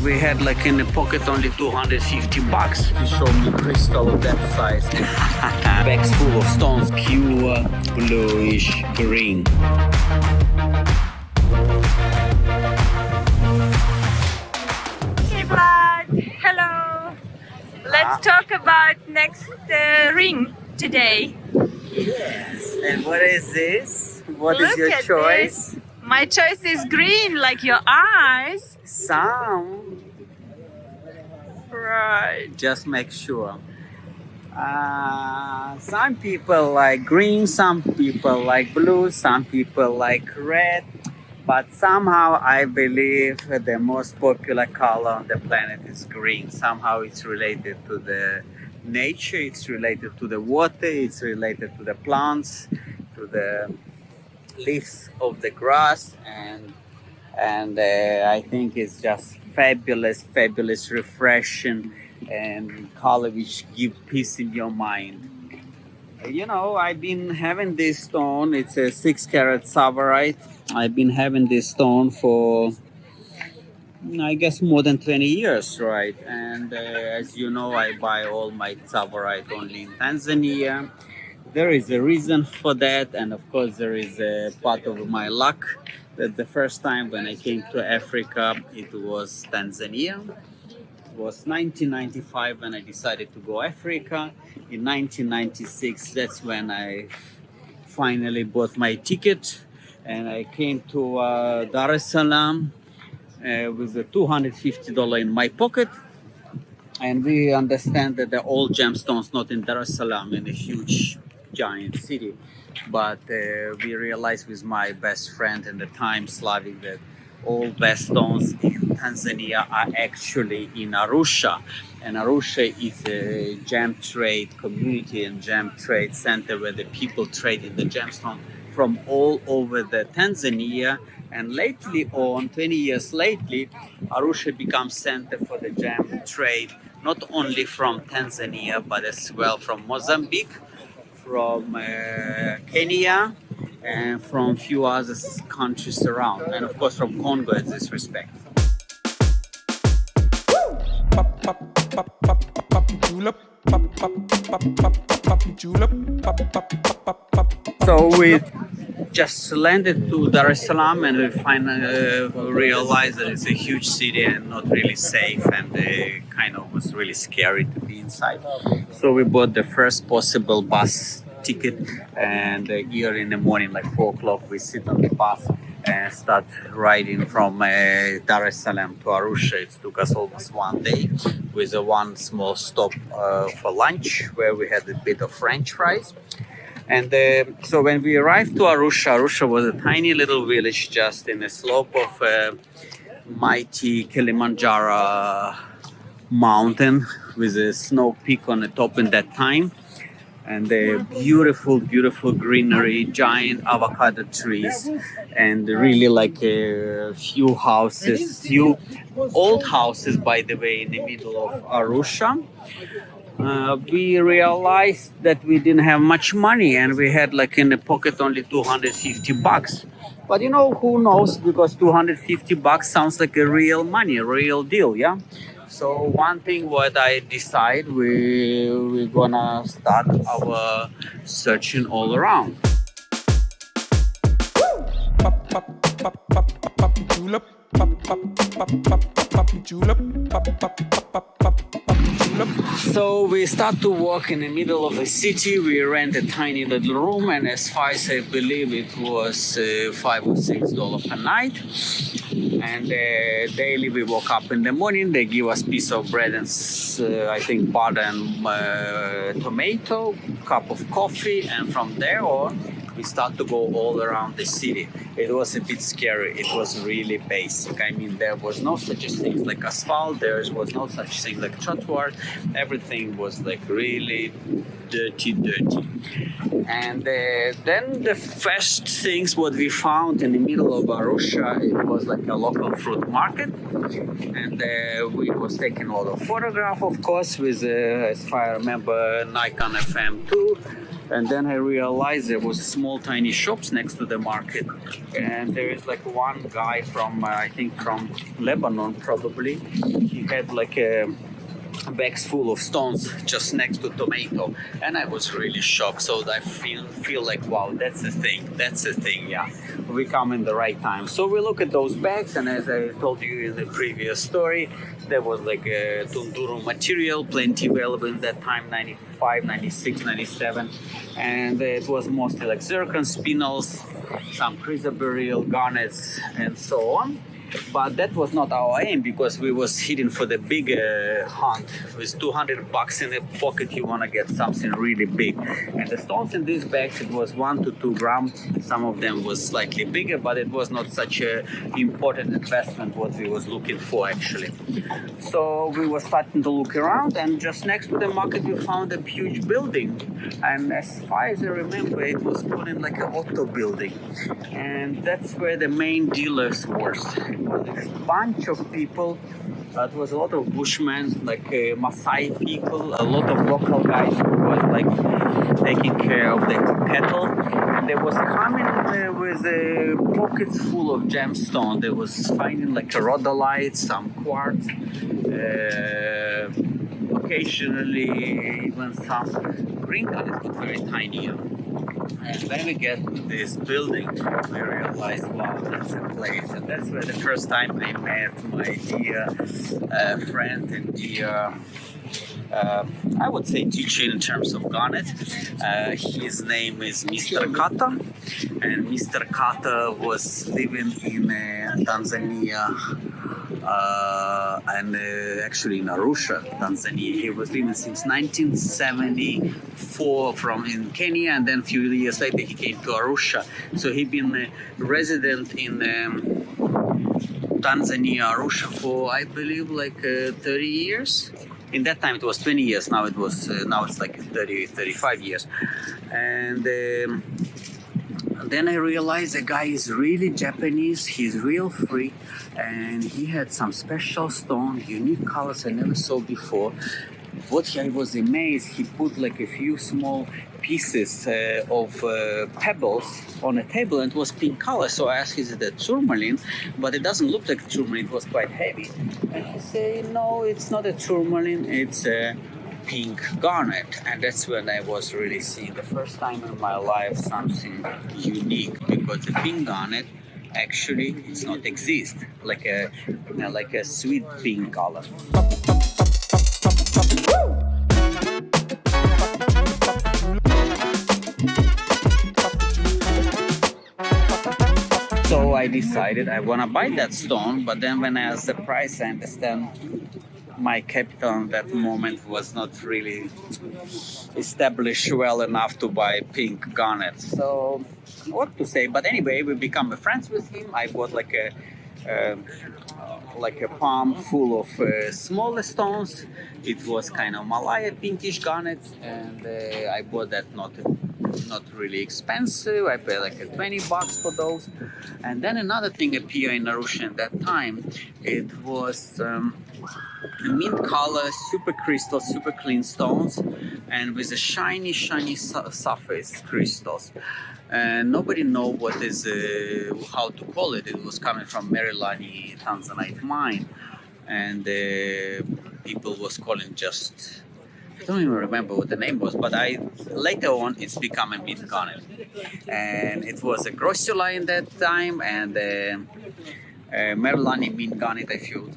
We had like in the pocket only $250 to show me crystal of that size. Bags full of stones, pure bluish green. Hey Vlad, hello. Let's talk about next ring today. Yes. And what is this? What is Look your at choice? this. My choice is green, like your eyes. Some. Right. Just make sure. Some people like green, some people like blue, some people like red. But somehow I believe the most popular color on the planet is green. Somehow it's related to the nature, it's related to the water, it's related to the plants, to the leaves of the grass, and I think it's just fabulous, refreshing, and color which give peace in your mind. You know, I've been having this stone. It's a 6-carat Tsavorite. I've been having this stone for, I guess, more than 20 years, right? And as you know, I buy all my Tsavorite only in Tanzania. There is a reason for that, and of course, there is a part of my luck that the first time when I came to Africa, it was Tanzania. It was 1995 when I decided to go Africa. In 1996, that's when I finally bought my ticket, and I came to Dar es Salaam with a $250 in my pocket. And we understand that the old gemstones not in Dar es Salaam, in a huge giant city, but we realized with my best friend in the time, Slavic, that all best stones in Tanzania are actually in Arusha. And Arusha is a gem trade community and gem trade center where the people trade in the gemstone from all over the Tanzania. And lately on, 20 years lately, Arusha becomes center for the gem trade, not only from Tanzania, but as well from Mozambique, from Kenya, and from few other countries around, and of course from Congo in this respect. So we just landed to Dar es Salaam, and we finally realized that it's a huge city and not really safe, and kind of was really scary to be inside. So we bought the first possible bus ticket, and here in the morning, like 4 o'clock, we sit on the bus and start riding from Dar es Salaam to Arusha. It took us almost 1 day with one small stop for lunch where we had a bit of French fries. And so when we arrived to Arusha was a tiny little village just in the slope of mighty Kilimanjaro mountain with a snow peak on the top in that time. And the beautiful greenery, giant avocado trees, and really like a few houses, few old houses, by the way, in the middle of Arusha. We realized that we didn't have much money, and we had like in the pocket only $250. But you know, who knows, because $250 sounds like a real money, a real deal, yeah? So one thing what I decide, we're gonna start our searching all around. So we start to walk in the middle of the city. We rent a tiny little room, and as far as I believe it was $5 or $6 per night. And daily we woke up in the morning, they give us piece of bread and I think butter and tomato, cup of coffee, and from there on we start to go all around the city. It was a bit scary. It was really basic. I mean, there was no such thing like asphalt. There was no such thing like trottoir. Everything was like really dirty. And then the first things what we found in the middle of Arusha, it was like a local fruit market. And we was taking a lot of photograph, of course, with, as far as I remember, Nikon FM2. And then I realized there was small tiny shops next to the market, and there is like one guy from I think from Lebanon probably. He had like a bags full of stones just next to tomato, and I was really shocked. So I feel like, wow, that's the thing. Yeah, we come in the right time. So we look at those bags, and as I told you in the previous story, there was like a tunduru material, plenty available in that time, 95, 96, 97, and it was mostly like zircon, spinels, some chrysoberyl, garnets, and so on. But that was not our aim, because we was heading for the big hunt. With $200 in the pocket, you want to get something really big. And the stones in these bags, it was 1 to 2 grams. Some of them was slightly bigger, but it was not such a important investment what we was looking for actually. So we were starting to look around, and just next to the market we found a huge building. And as far as I remember, it was called like an auto building. And that's where the main dealers were. A bunch of people. It was a lot of bushmen, like Maasai people, a lot of local guys who was like taking care of the cattle. And they was coming with pockets full of gemstones. They was finding like a rhodolite, some quartz, occasionally even some green garnet, but very tiny. And when we get to this building, we realized, wow, that's a place. And that's where the first time I met my dear friend and dear, I would say, teacher in terms of Garnet. His name is Mr. Kato. And Mr. Kato was living in Tanzania. And actually in Arusha, Tanzania. He was living since 1974 from in Kenya, and then a few years later he came to Arusha. So he'd been a resident in Tanzania, Arusha for I believe like 30 years. In that time it was 20 years. Now it was now it's like 35 years. And then I realized the guy is really Japanese, he's real free, and he had some special stone, unique colors I never saw before. What I was amazed, he put like a few small pieces of pebbles on a table, and it was pink color. So I asked, is it a tourmaline? But it doesn't look like a tourmaline, it was quite heavy. And he said, no, it's not a tourmaline, it's a pink garnet. And that's when I was really seeing the first time in my life something unique, because the pink garnet actually it's not exist like a sweet pink color. So I decided I want to buy that stone, but then when I asked the price, I understand my capital at that moment was not really established well enough to buy pink garnet. So what to say? But anyway, we become friends with him. I bought like a palm full of smaller stones. It was kind of Malaya pinkish garnets, and I bought that not really expensive. I paid like $20 for those. And then another thing appeared in Arusha at that time. It was mint color, super crystal, super clean stones, and with a shiny surface crystals. And nobody know what is how to call it. It was coming from Mirerani Tanzanite mine, and people was calling just, I don't even remember what the name was, but later on it's become a mint garnet, and it was a grossula in that time, and Mirerani mint garnet.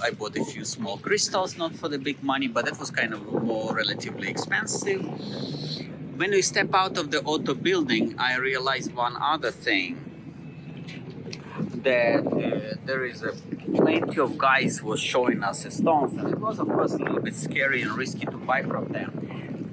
I bought a few small crystals, not for the big money, but that was kind of more relatively expensive. When we step out of the auto building, I realized one other thing, that there is plenty of guys was showing us the stones, and it was of course a little bit scary and risky to buy from them.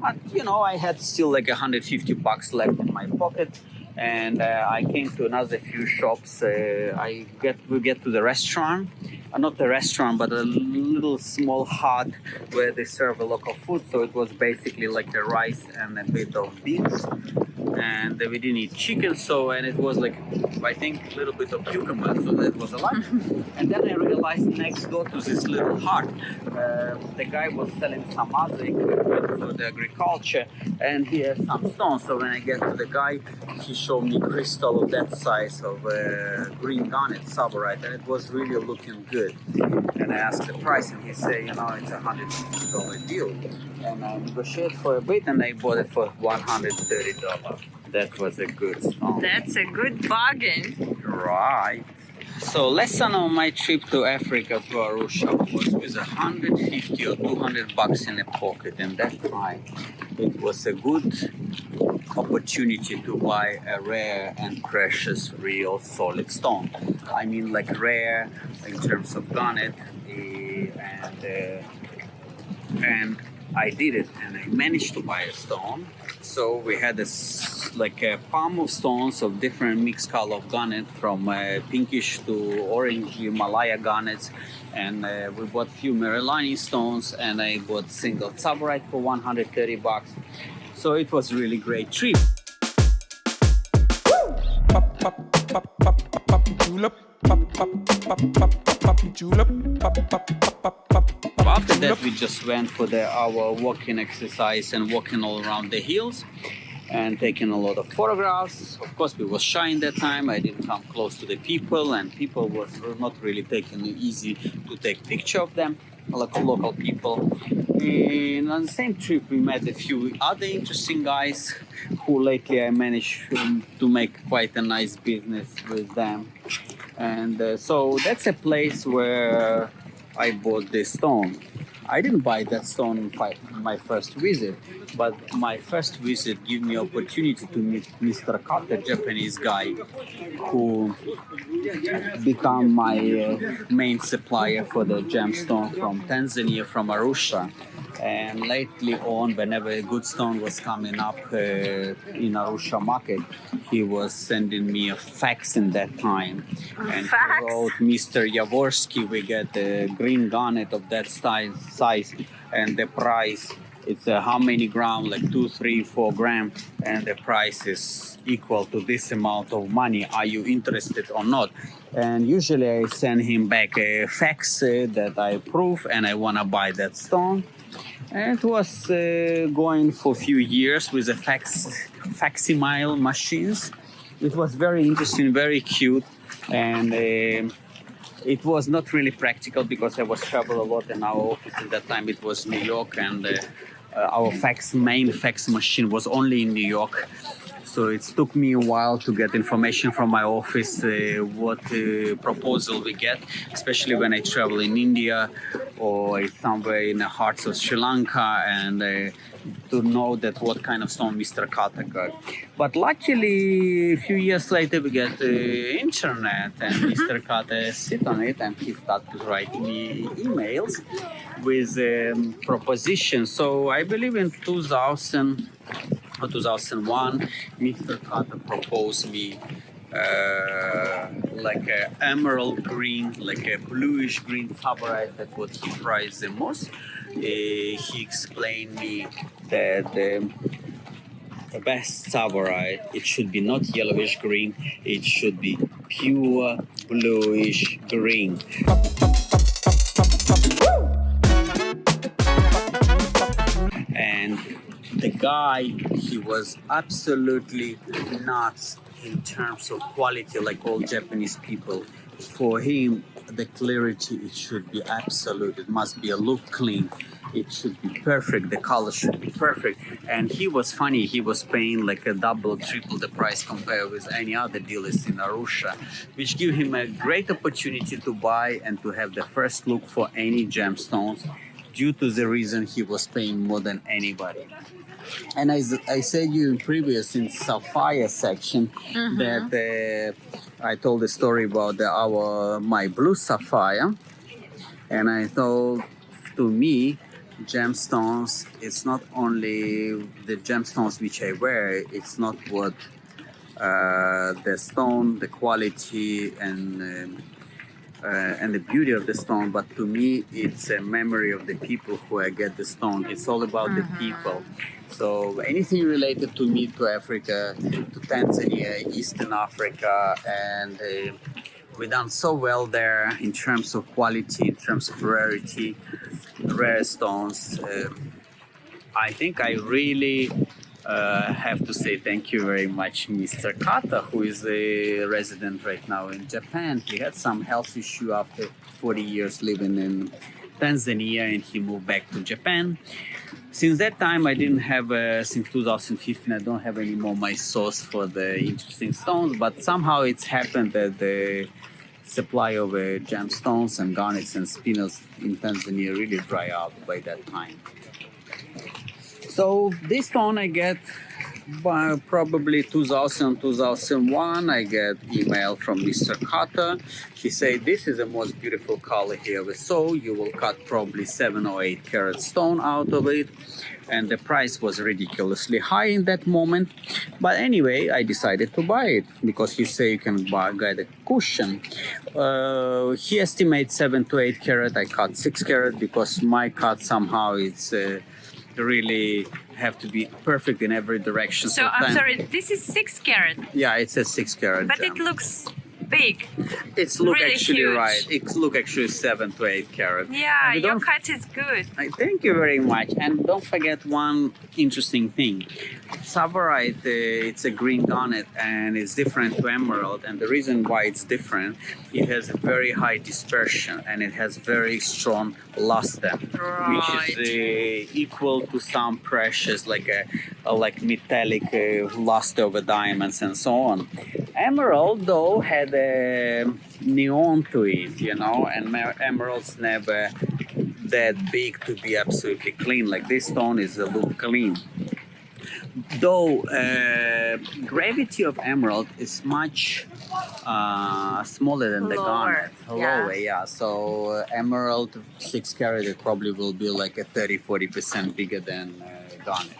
But I had still like $150 left in my pocket, and I came to another few shops. We get to the restaurant, not the restaurant, but a little small hut where they serve a local food. So it was basically like a rice and a bit of beans. and we didn't eat chicken, so, and it was like, I think, a little bit of cucumber, so that was a lot. And then I realized next door to this little hut, the guy was selling some other equipment for the agriculture, and he has some stones. So when I get to the guy, he showed me crystal of that size of green garnet, Tsavorite, and it was really looking good. And I asked the price, and he said, you know, it's $150 deal. And I negotiated for a bit, and I bought it for $130. That was a good stone. That's a good bargain. Right. So lesson on my trip to Africa to Arusha was with 150 or 200 bucks in a pocket, and that time it was a good opportunity to buy a rare and precious real solid stone. I mean, like rare in terms of garnet, and I did it, and I managed to buy a stone. So we had like a palm of stones of different mixed color of garnet, from pinkish to orangey Malaya garnets, and we bought few Mirerani stones, and I bought single Tsavorite for 130 bucks. So it was really great trip. After that, we just went for our walking exercise and walking all around the hills and taking a lot of photographs. Of course, we was shy in that time. I didn't come close to the people, and people were not really taking it easy to take picture of them, like local people. And on the same trip, we met a few other interesting guys who lately I managed to make quite a nice business with them. And so that's a place where I bought this stone. I didn't buy that stone my first visit, but my first visit gave me opportunity to meet Mr. Kato, Japanese guy, who became my main supplier for the gemstone from Tanzania, from Arusha. And lately on, whenever a good stone was coming up in Arusha market, he was sending me a fax in that time. And Fax? he wrote, Mr. Yavorskyy, we get a green garnet of that size, and the price, it's how many grams, like 2, 3, 4 grams, and the price is equal to this amount of money. Are you interested or not? And usually I send him back a fax that I approve, and I want to buy that stone. And it was going for a few years with the facsimile machines. It was very interesting, very cute, and it was not really practical because I was traveling a lot in our office at that time. It was New York, and our main fax machine was only in New York. So it took me a while to get information from my office, what proposal we get, especially when I travel in India or somewhere in the hearts of Sri Lanka, and to know that what kind of stone Mr. Kato got. But luckily, a few years later, we get the internet, and Mr. Kato sit on it, and he started to write me emails with propositions. So I believe in 2000 or 2001, Mr. Kato proposed me like a emerald green, like a bluish green Tsavorite. That's what he prized the most. He explained me that the best Tsavorite, it should be not yellowish green, it should be pure bluish green. And the guy, he was absolutely nuts in terms of quality, like all Japanese people. For him, the clarity, it should be absolute. It must be a look clean. It should be perfect. The color should be perfect. And he was funny. He was paying like a double, triple the price compared with any other dealers in Arusha, which gave him a great opportunity to buy and to have the first look for any gemstones, due to the reason he was paying more than anybody. And I said you in previous, in sapphire section, that I told the story about my blue sapphire, and I told, to me, gemstones, it's not only the gemstones which I wear, it's not what the stone, the quality, and and the beauty of the stone, but to me it's a memory of the people who I get the stone. It's all about the people. So anything related to me, to Africa, to Tanzania, Eastern Africa, and we done so well there in terms of quality, in terms of rarity, rare stones. I think I really have to say thank you very much, Mr. Kato, who is a resident right now in Japan. He had some health issue after 40 years living in Tanzania, and he moved back to Japan. Since that time, I didn't have, since 2015, I don't have any more my source for the interesting stones, but somehow it's happened that the supply of gemstones and garnets and spinners in Tanzania really dry out by that time. So this stone I get by probably 2000, 2001. I get email from Mr. Kato. He said, this is the most beautiful color here we saw. You will cut probably 7 or 8 carat stone out of it. And the price was ridiculously high in that moment. But anyway, I decided to buy it because he said you can get a cushion. He estimates 7 to 8 carat. I cut 6 carat because my cut somehow it's really have to be perfect in every direction. So I'm sorry, this is 6 carat. Yeah, it's a 6 carat. But gem. it looks big. It's look really actually huge. right. It look actually 7 to 8 carat. Yeah, your cut is good. Thank you very much. And don't forget one interesting thing. Tsavorite, it's a green garnet and it's different to emerald. And the reason why it's different, it has a very high dispersion and it has very strong luster, which is equal to some precious like metallic luster of diamonds and so on. Emerald though had a neon to it, you know, and emeralds never that big to be absolutely clean. Like this stone is a look clean. Though gravity of emerald is much smaller than the garnet. Lower, yeah. So emerald 6 carat it probably will be like a 30-40% bigger than garnet.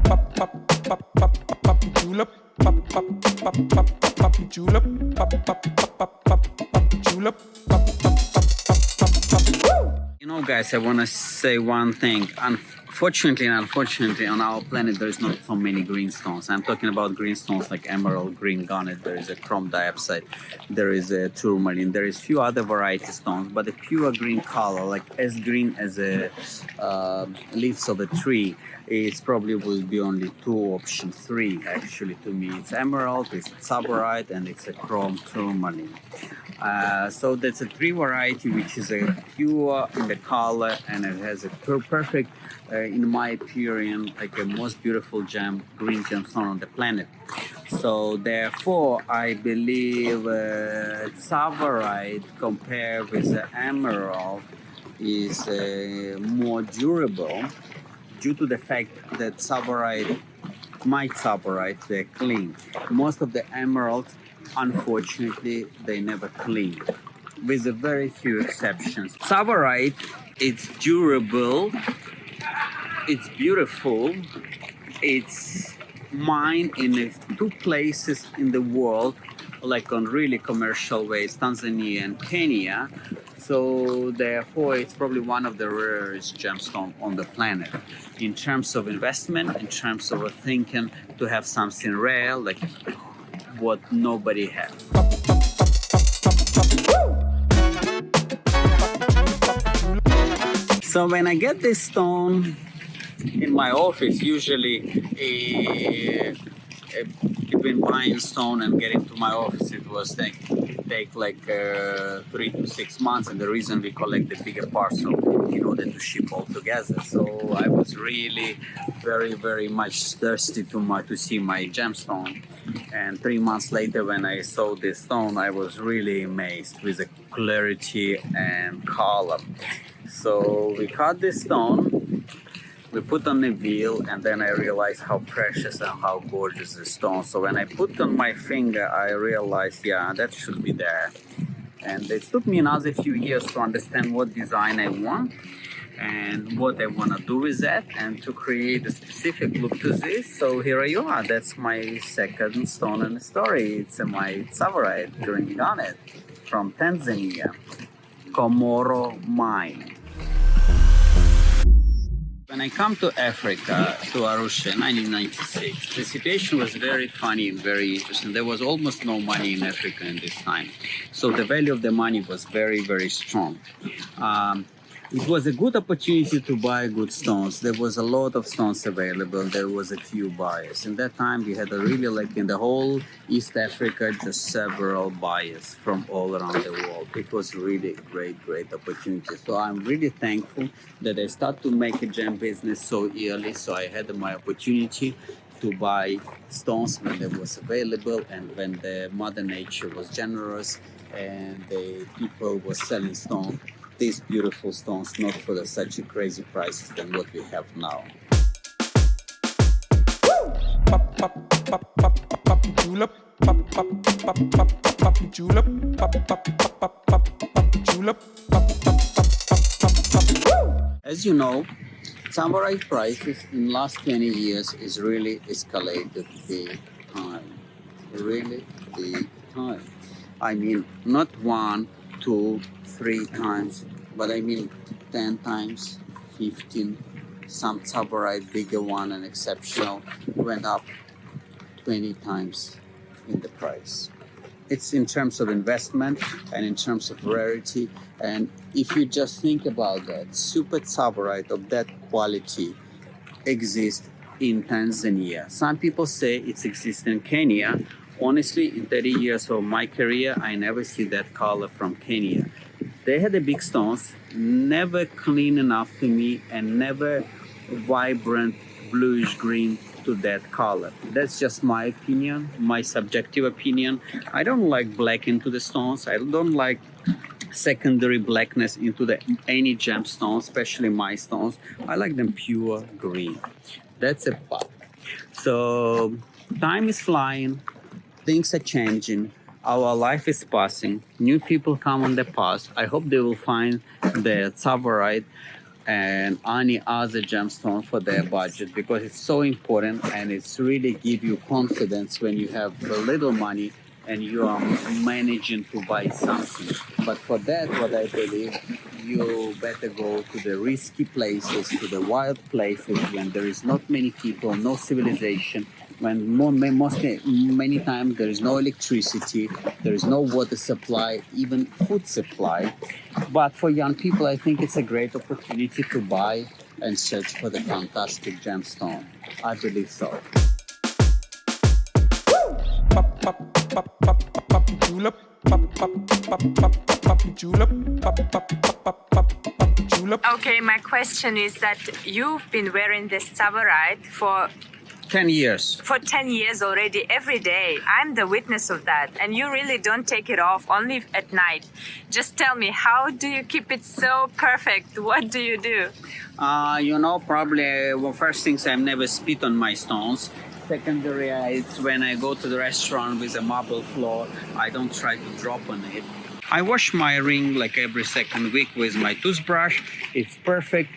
Pop, pop, pop, pop, pop, julep. Pop, pop, pop, pop, pop, julep. Pop, pop, pop, pop, pop, julep. Pop, pop, pop, pop, pop. You know, guys, I want to say one thing. Unfortunately, on our planet, there is not so many green stones. I'm talking about green stones like emerald, green garnet. There is a chrome diopside. There is a tourmaline. There is few other variety stones, but the pure green color, like as green as a leaves of a tree, it probably will be only 2 options, 3 actually to me. It's emerald, it's Tsavorite, and it's a chrome tourmaline. So that's a 3 variety, which is a pure in the color, and it has a perfect, in my opinion, like a most beautiful green gemstone on the planet. So therefore, I believe Tsavorite compared with the emerald is more durable due to the fact that my Tsavorite, they're clean. Most of the emeralds, unfortunately, they never clean, with a very few exceptions. Tsavorite, it's durable, it's beautiful, it's mined in 2 places in the world, like on really commercial ways, Tanzania and Kenya. So therefore, it's probably one of the rarest gemstones on the planet. In terms of investment, in terms of thinking to have something rare, like what nobody has. So when I get this stone in my office, usually between buying stone and getting to my office, it was take like 3 to 6 months, and the reason we collect the bigger parcel in order to ship all together. So I was really very much thirsty to see my gemstone, and 3 months later when I saw this stone, I was really amazed with the clarity and color. So we cut this stone, we put on the wheel, and then I realized how precious and how gorgeous the stone. So when I put on my finger, I realized, yeah, that should be there. And it took me another few years to understand what design I want. and what I want to do with that, and to create a specific look to this. So here you are. That's my second stone in the story. It's my Tsavorite green Garnet from Tanzania, Komoro mine. When I come to Africa, to Arusha in 1996, the situation was very funny and very interesting. There was almost no money in Africa in this time. So the value of the money was very, very strong. It was a good opportunity to buy good stones. There was a lot of stones available. There was a few buyers. In that time, we had a really, like in the whole East Africa, just several buyers from all around the world. It was really a great, great opportunity. So I'm really thankful that I started to make a gem business so early. So I had my opportunity to buy stones when they was available and when the Mother Nature was generous and the people were selling stones. These beautiful stones, not for such crazy prices than what we have now. As you know, Tsavorite prices in last 20 years is really escalated big time. Really big time. I mean, not 1, 2, 3 times, but I mean 10 times, 15. Some Tsavorite, bigger one and exceptional, went up 20 times in the price. It's in terms of investment and in terms of rarity. And if you just think about that, super Tsavorite of that quality exists in Tanzania. Some people say it exists in Kenya. Honestly, in 30 years of my career, I never see that color from Kenya. They had the big stones, never clean enough to me and never vibrant bluish green to that color. That's just my opinion, my subjective opinion. I don't like black into the stones. I don't like secondary blackness into any gemstones, especially my stones. I like them pure green. That's a part. So time is flying. Things are changing. Our life is passing. New people come on the path. I hope they will find the Tsavorite and any other gemstone for their budget, because it's so important and it's really give you confidence when you have a little money and you are managing to buy something. But for that, what I believe, you better go to the risky places, to the wild places when there is not many people, no civilization, when many times there is no electricity, there is no water supply, even food supply. But for young people, I think it's a great opportunity to buy and search for the fantastic gemstone. I believe so. Okay, my question is that you've been wearing this Tsavorite for 10 years. For 10 years already, every day. I'm the witness of that. And you really don't take it off, only at night. Just tell me, how do you keep it so perfect? What do you do? Probably, first things, I never spit on my stones. Secondary, it's when I go to the restaurant with a marble floor, I don't try to drop on it. I wash my ring like every second week with my toothbrush. It's perfect.